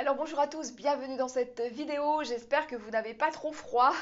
Alors bonjour à tous, bienvenue dans cette vidéo, j'espère que vous n'avez pas trop froid.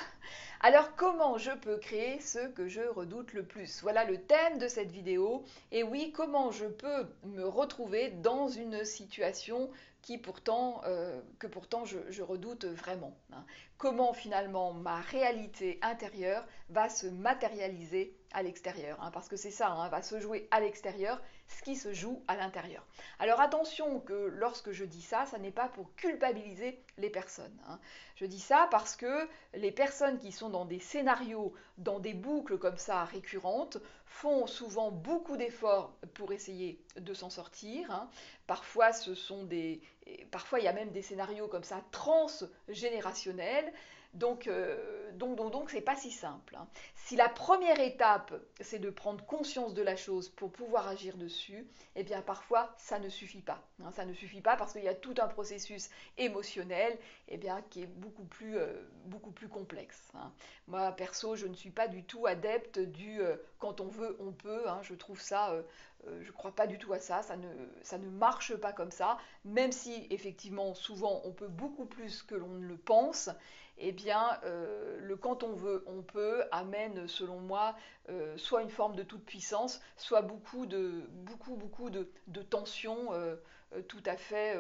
Alors comment je peux créer ce que je redoute le plus? Voilà le thème de cette vidéo. Et oui, comment je peux me retrouver dans une situation que pourtant je redoute vraiment, hein. Comment finalement ma réalité intérieure va se matérialiser à l'extérieur, hein, parce que c'est ça, hein, va se jouer à l'extérieur ce qui se joue à l'intérieur. Alors attention que lorsque je dis ça, ça n'est pas pour culpabiliser les personnes, hein. Je dis ça parce que les personnes qui sont dans des scénarios, dans des boucles comme ça récurrentes, font souvent beaucoup d'efforts pour essayer de s'en sortir, hein. Parfois, parfois, il y a même des scénarios comme ça transgénérationnels. Donc, c'est pas si simple, hein. Si la première étape, c'est de prendre conscience de la chose pour pouvoir agir dessus, eh bien parfois ça ne suffit pas, hein. Ça ne suffit pas parce qu'il y a tout un processus émotionnel, eh bien, qui est beaucoup plus complexe, hein. Moi perso, je ne suis pas du tout adepte du quand on veut, on peut, hein. Je trouve ça, je ne crois pas du tout à ça, ça ne marche pas comme ça, même si effectivement souvent on peut beaucoup plus que l'on ne le pense. Eh bien, le quand on veut, on peut amène, selon moi, soit une forme de toute puissance, soit beaucoup de tensions tout à fait,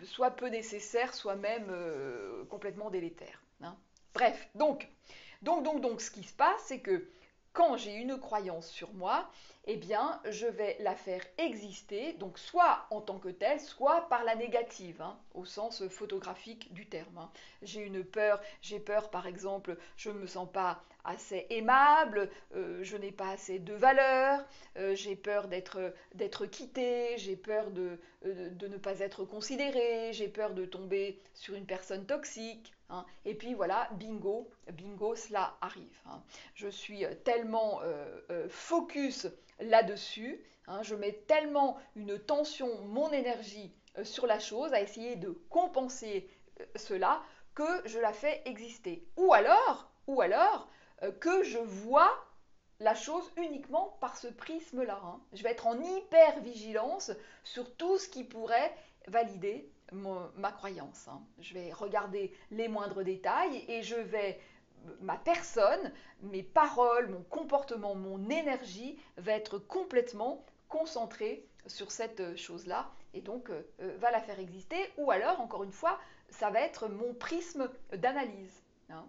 soit peu nécessaires, soit même complètement délétères, hein. Bref, donc, ce qui se passe, c'est que quand j'ai une croyance sur moi, eh bien, je vais la faire exister, donc soit en tant que telle, soit par la négative, hein, au sens photographique du terme, hein. J'ai peur par exemple, je ne me sens pas assez aimable, je n'ai pas assez de valeur, j'ai peur d'être quittée, j'ai peur de ne pas être considérée, j'ai peur de tomber sur une personne toxique, hein. Et puis voilà, bingo, cela arrive, hein. Je suis tellement focus là-dessus, hein, je mets tellement une tension, mon énergie sur la chose, à essayer de compenser cela, que je la fais exister. Ou alors que je vois la chose uniquement par ce prisme-là, hein. Je vais être en hyper vigilance sur tout ce qui pourrait valider ma croyance, hein. Je vais regarder les moindres détails et ma personne, mes paroles, mon comportement, mon énergie va être complètement concentrée sur cette chose-là et donc va la faire exister. Ou alors, encore une fois, ça va être mon prisme d'analyse, hein.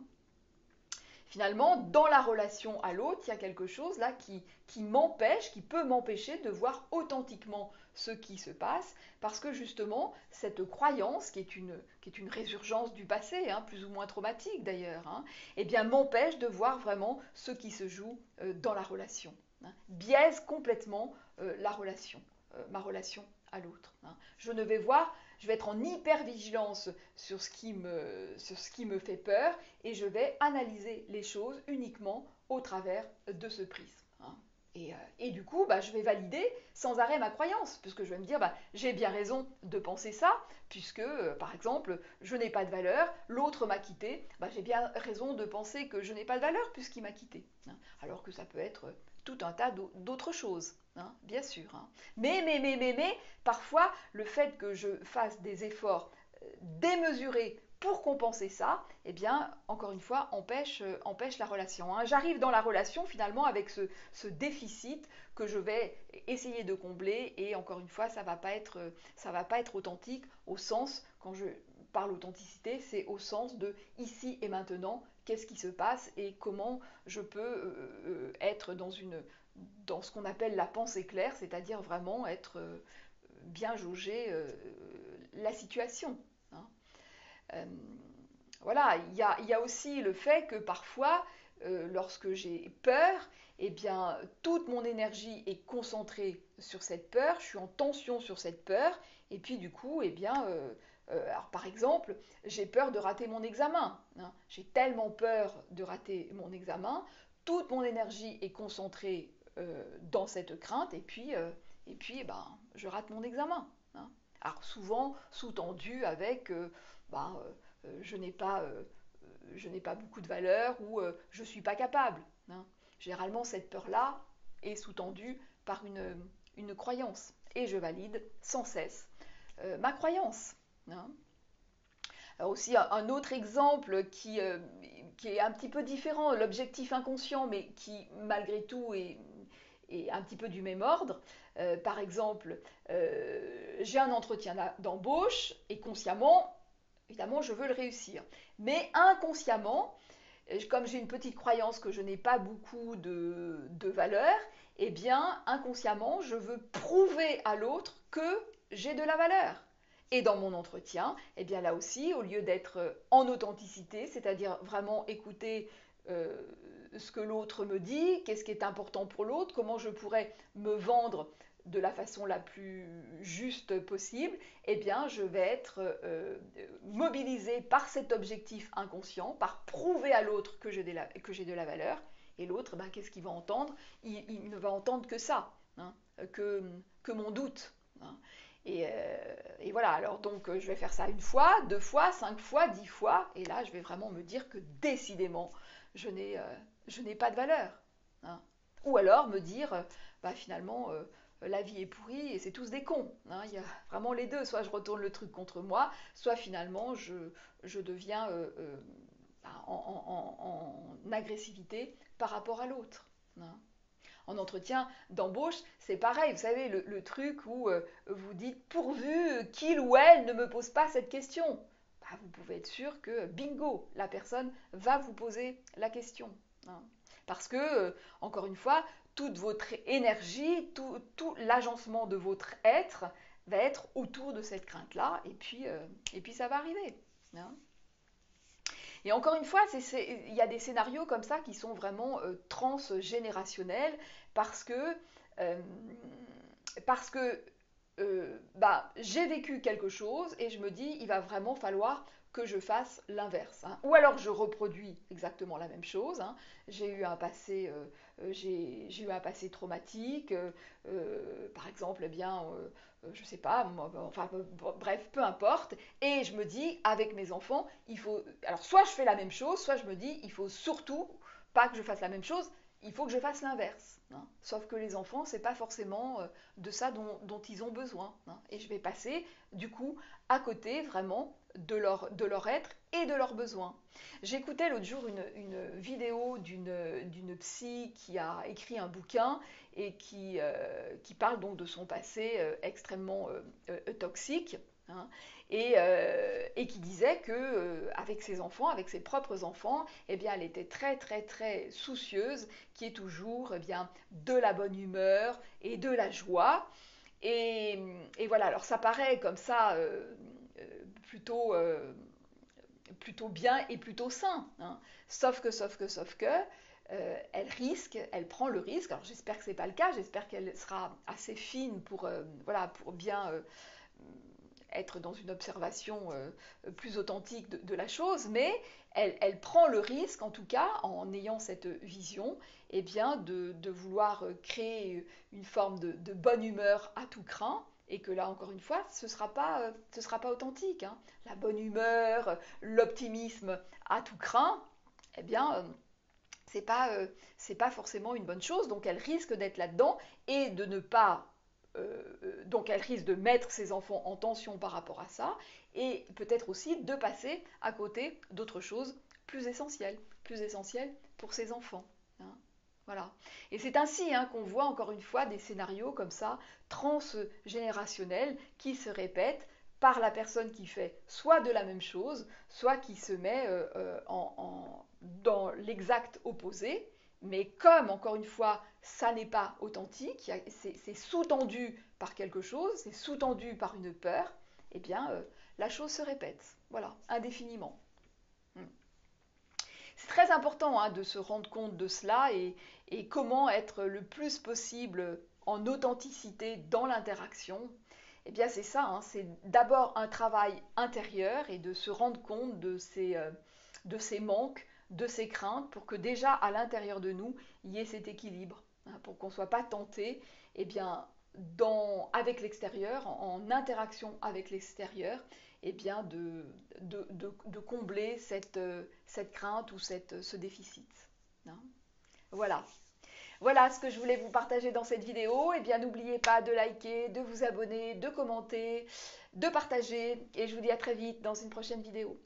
Finalement, dans la relation à l'autre, il y a quelque chose là qui peut m'empêcher de voir authentiquement ce qui se passe, parce que justement, cette croyance, qui est une résurgence du passé, hein, plus ou moins traumatique d'ailleurs, hein, eh bien, m'empêche de voir vraiment ce qui se joue dans la relation, hein, biaise complètement ma relation à l'autre, hein. Je vais être en hyper-vigilance sur ce qui me fait peur et je vais analyser les choses uniquement au travers de ce prisme, hein. Et du coup, bah, je vais valider sans arrêt ma croyance, puisque je vais me dire, bah, j'ai bien raison de penser ça, puisque, par exemple, je n'ai pas de valeur, l'autre m'a quitté, bah, j'ai bien raison de penser que je n'ai pas de valeur puisqu'il m'a quitté, hein. Alors que ça peut être tout un tas d'autres choses, hein, bien sûr, hein. Mais, parfois, le fait que je fasse des efforts démesurés pour compenser ça, eh bien, encore une fois, empêche la relation, hein. J'arrive dans la relation finalement avec ce déficit que je vais essayer de combler et encore une fois, ça va pas être authentique au sens, quand je parle authenticité, c'est au sens de ici et maintenant, qu'est-ce qui se passe et comment je peux être dans ce qu'on appelle la pensée claire, c'est-à-dire vraiment être bien jauger la situation, hein. Euh, voilà, il y a aussi le fait que parfois, lorsque j'ai peur, eh bien, toute mon énergie est concentrée sur cette peur, je suis en tension sur cette peur, et puis du coup, eh bien, alors par exemple, j'ai peur de rater mon examen, hein. J'ai tellement peur de rater mon examen, toute mon énergie est concentrée dans cette crainte, et puis eh ben, je rate mon examen, hein. Alors souvent sous-tendu avec ben, je n'ai pas beaucoup de valeur ou je ne suis pas capable, hein. Généralement, cette peur-là est sous-tendue par une croyance. Et je valide sans cesse ma croyance. Hein. Alors aussi un autre exemple qui est un petit peu différent, l'objectif inconscient, mais qui malgré tout est un petit peu du même ordre. Par exemple, j'ai un entretien d'embauche et consciemment, évidemment, je veux le réussir. Mais inconsciemment, comme j'ai une petite croyance que je n'ai pas beaucoup de valeur, eh bien, inconsciemment, je veux prouver à l'autre que j'ai de la valeur. Et dans mon entretien, eh bien là aussi, au lieu d'être en authenticité, c'est-à-dire vraiment écouter ce que l'autre me dit, qu'est-ce qui est important pour l'autre, comment je pourrais me vendre de la façon la plus juste possible, eh bien je vais être mobilisée par cet objectif inconscient, par prouver à l'autre que j'ai de la valeur, et l'autre, ben, qu'est-ce qu'il va entendre? Il ne va entendre que ça, hein, que mon doute. Hein. Et voilà, alors donc je vais faire ça une fois, 2 fois, 5 fois, 10 fois, et là je vais vraiment me dire que décidément je n'ai pas de valeur. Hein. Ou alors me dire, bah finalement la vie est pourrie et c'est tous des cons. Hein. Il y a vraiment les deux, soit je retourne le truc contre moi, soit finalement je deviens en agressivité par rapport à l'autre. Hein. En entretien d'embauche, c'est pareil, vous savez, le truc où vous dites pourvu qu'il ou elle ne me pose pas cette question. Bah, vous pouvez être sûr que bingo, la personne va vous poser la question. Hein. Parce que, encore une fois, toute votre énergie, tout l'agencement de votre être va être autour de cette crainte-là, et puis ça va arriver. Hein. Et encore une fois, il y a des scénarios comme ça qui sont vraiment transgénérationnels parce que, euh, parce que bah, j'ai vécu quelque chose et je me dis, il va vraiment falloir que je fasse l'inverse. Hein. Ou alors je reproduis exactement la même chose. Hein. J'ai eu j'ai eu un passé traumatique, par exemple, eh bien, je sais pas, enfin bref, peu importe. Et je me dis, avec mes enfants, il faut. Alors soit je fais la même chose, soit je me dis, il faut surtout pas que je fasse la même chose. Il faut que je fasse l'inverse. Hein. Sauf que les enfants, c'est pas forcément de ça dont ils ont besoin. Hein. Et je vais passer, du coup, à côté vraiment de leur être et de leurs besoins. J'écoutais l'autre jour une vidéo d'une psy qui a écrit un bouquin et qui parle donc de son passé extrêmement toxique. Hein, et qui disait que avec ses enfants, avec ses propres enfants, eh bien, elle était très très très soucieuse, qui est toujours eh bien, de la bonne humeur et de la joie. Et voilà, alors ça paraît comme ça plutôt, plutôt bien et plutôt sain. Hein. Sauf que, elle prend le risque. Alors j'espère que ce n'est pas le cas, j'espère qu'elle sera assez fine voilà, pour bien être dans une observation plus authentique de la chose, mais elle prend le risque, en tout cas, en ayant cette vision, eh bien, de vouloir créer une forme de bonne humeur à tout crin, et que là, encore une fois, ce sera pas authentique. Hein. La bonne humeur, l'optimisme à tout crin, eh bien, c'est pas forcément une bonne chose, donc elle risque d'être là-dedans et de ne pas donc elle risque de mettre ses enfants en tension par rapport à ça et peut-être aussi de passer à côté d'autres choses plus essentielles pour ses enfants. Hein. Voilà. Et c'est ainsi hein, qu'on voit encore une fois des scénarios comme ça, transgénérationnels, qui se répètent par la personne qui fait soit de la même chose, soit qui se met dans l'exact opposé. Mais comme, encore une fois, ça n'est pas authentique, c'est sous-tendu par quelque chose, c'est sous-tendu par une peur, eh bien, la chose se répète, voilà, indéfiniment. C'est très important hein, de se rendre compte de cela et comment être le plus possible en authenticité dans l'interaction. Eh bien, c'est ça, hein, c'est d'abord un travail intérieur et de se rendre compte de ces manques, de ces craintes, pour que déjà à l'intérieur de nous, il y ait cet équilibre, hein, pour qu'on ne soit pas tenté, eh bien, avec l'extérieur, en interaction avec l'extérieur, eh bien, de combler cette crainte ou ce déficit. Hein. Voilà. Voilà ce que je voulais vous partager dans cette vidéo. Eh bien, n'oubliez pas de liker, de vous abonner, de commenter, de partager et je vous dis à très vite dans une prochaine vidéo.